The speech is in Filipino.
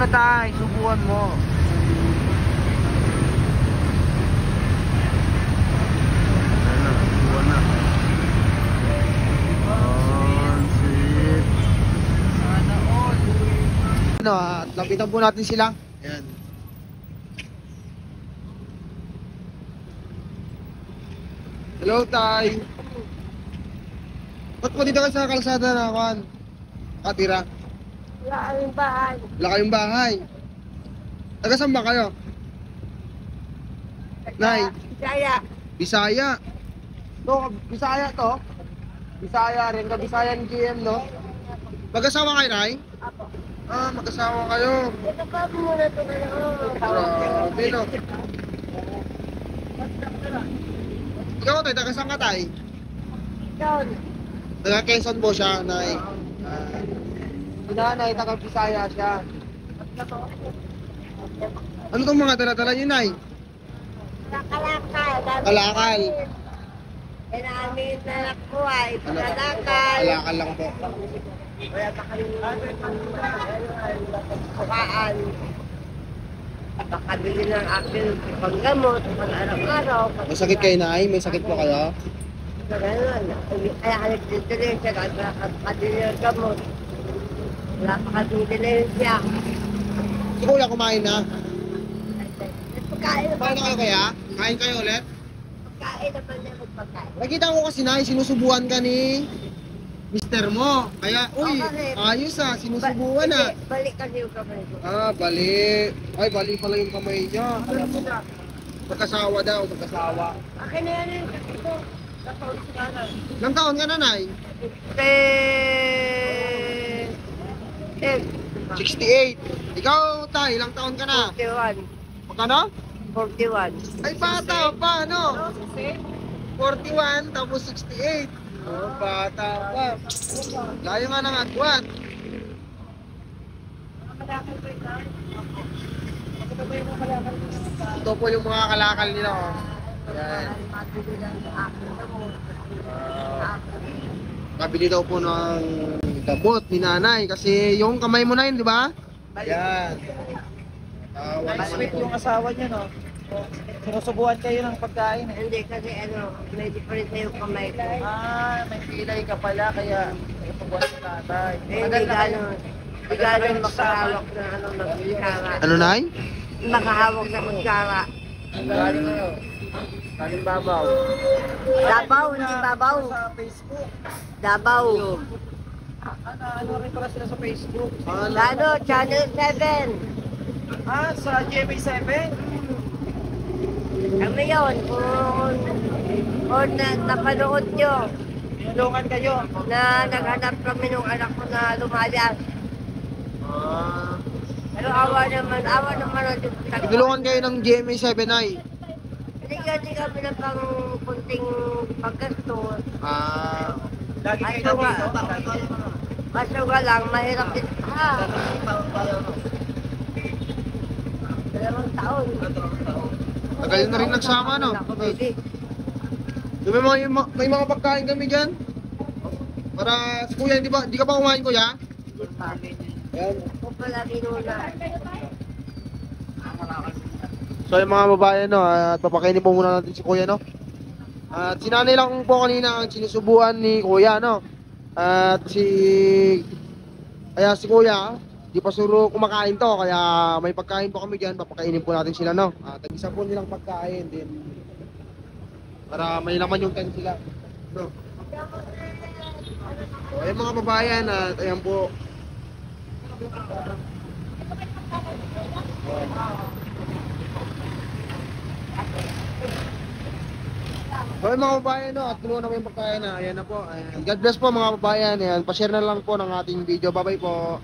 na tayo, subukan mo. Subukan na. Sweet. Sana all. Ano, at lapitan po natin sila. Ayan. Hello, Tay. Ba't po dito kayo sa kalsada na kuhan? Katira? Wala kaming bahay. Wala kayong bahay. Taga saan ba kayo? Nay? Bisaya. Bisaya. To, Bisaya to? Bisaya rin. Kabisayan GM, no? Mag-asawa kayo, Nay? Apo. Ah, mag-asawa kayo. Ito ka muna ito ngayon. Grabe, no? Ikaw, Tay, taga saan ka, Tay? Yun. Taga Quezon po siya, Nay. Si Nanay, taga Bisaya siya. Ano tong mga dala-dala niyo, Nay? Kalakal. Kalakal. Inamin na nakuha. Ano? Kalakal. Kalakal lang po. Wala pa kami kukaan. Nakabili ng akin panggamot, pang-araw-araw. May sakit kayo, Nay? May sakit po kayo? Ganun. Kaya ka nagtituloy siya kasi nakabili ng gamot. Wala pa kami dilensya. Si Kuya kumain na. Pagkain Kumain na kayo kaya? Kain kayo ulit? Pagkain naman na magpagkain. Nakita ko kasi, Nay, sinusubuan ka ni Mister mo. Kaya, uy, ayos ah, sinusubuan ah. Balik kasi yung kamay ko. Ah, bali. Ay, bali pala yung kamay niya. Magkasawa daw, magkasawa. Akin na yan yung sakit ko. Ilang taon ka na, Nay? 68. Ikaw, Tay, ilang taon ka na? 41. Magkano? 41. Ay, bata pa, ano? 41, tapos 68. Oh, bata pa. Layo nga ng agwat. Ito po yung mga kalakal nila, oh. Ayan. Kabili daw po ng gamot ni Nanay kasi yung kamay mo na yun, di ba? Ayan. Sweet yung asawa niya, no? Sinusubuhan kayo ng pagkain, eh. Hindi kasi may different na yung kamay ko. Ah, may pilay ka pala, kaya sinusubuhan si tatay. Hindi gano'n. Hindi gano'n makahawak na magkara. Ano, Nay? Makahawak na magkara. Galing ano? Galing babaw. Dabaw, hindi babaw. Sa Facebook. Dabaw. Ano rin pala sila sa Facebook? Ano, Channel 7. Ah, sa GMA7? Kami yun. Kung napanood nyo Tinulungan kayo. na naghanap kami nung anak ko na lumalas. Pero awa naman ang Tinulungan kayo ng GMA7, Nay. Hindi kami ng pang kunting paggastos. Ah, Lagi kayo Kaso nga, nandito. kaso nga lang, mahirap din. Dalawang taon. tagal na rin nagsama, no? Pwede. May mga pagkain kami dyan. Para si Kuya, di ka pa kumain, Kuya? Ayan. Kung palagi nuna. So yung mga babae, no, at papakainin po muna natin si Kuya, no? At si Nanay lang po kanina ang sinusubuan ni Kuya, no? At kaya si Kuya, di pa suro kumakain to, kaya may pagkain po kami dyan, papakainin po natin sila, no? At isa po nilang pagkain din. Para may laman yung tent sila, no? So, ayun mga babayan, at ayan po. So mga babayan, no, at tulungan naman yung pagkain na. Ayan na po. Ayan. God bless po mga babayan. Ayan, pa-share na lang po ng ating video. Bye bye po.